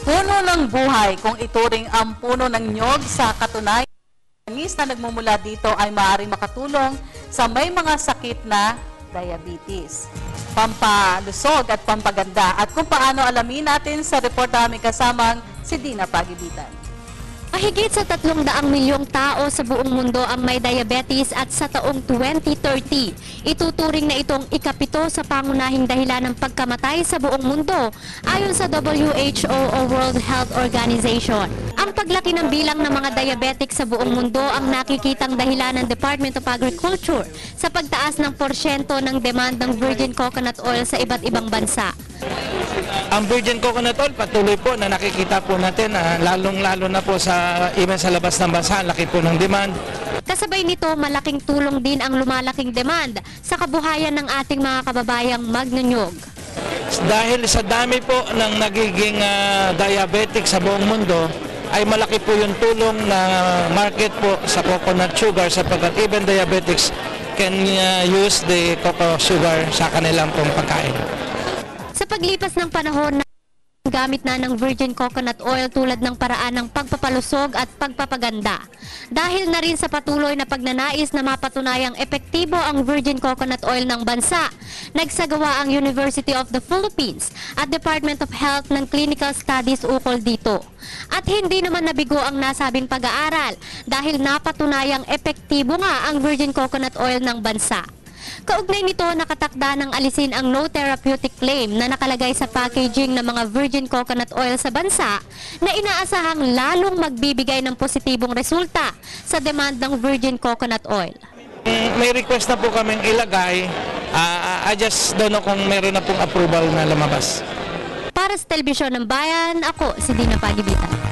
Puno ng buhay kung ituring ang puno ng nyog sa katunayan. Langis na nagmumula dito ay maaaring makatulong sa may mga sakit na diabetes, pampalusog at pampaganda. At kung paano alamin natin sa report na aming kasamang si Dina Pagibitan. Mahigit sa 300 milyong tao sa buong mundo ang may diabetes at sa taong 2030, ituturing na itong ikapito sa pangunahing dahilan ng pagkamatay sa buong mundo ayon sa WHO o World Health Organization. Ang paglaki ng bilang ng mga diabetic sa buong mundo ang nakikitang dahilan ng Department of Agriculture sa pagtaas ng porsyento ng demand ng virgin coconut oil sa iba't ibang bansa. Ang virgin coconut oil patuloy po na nakikita po natin, lalong-lalo na po even sa labas ng bansa, laki po ng demand. Kasabay nito, malaking tulong din ang lumalaking demand sa kabuhayan ng ating mga kababayang magnunyog. Dahil sa dami po ng nagiging diabetic sa buong mundo, ay malaki po yung tulong na market po sa coconut sugar sapagkat even diabetics can use the cocoa sugar sa kanilang pong pagkain. Sa paglipas ng panahon, gamit na ng virgin coconut oil tulad ng paraan ng pagpapalusog at pagpapaganda. Dahil na rin sa patuloy na pagnanais na mapatunayang epektibo ang virgin coconut oil ng bansa, nagsagawa ang University of the Philippines at Department of Health ng clinical studies ukol dito. At hindi naman nabigo ang nasabing pag-aaral dahil napatunayang epektibo nga ang virgin coconut oil ng bansa. Kaugnay nito, nakatakda ng alisin ang no therapeutic claim na nakalagay sa packaging ng mga virgin coconut oil sa bansa na inaasahang lalong magbibigay ng positibong resulta sa demand ng virgin coconut oil. May request na po kaming ilagay. I just don't know kung meron na pong approval na lumabas. Para sa Telebisyon ng Bayan, ako si Dina Pagibitan.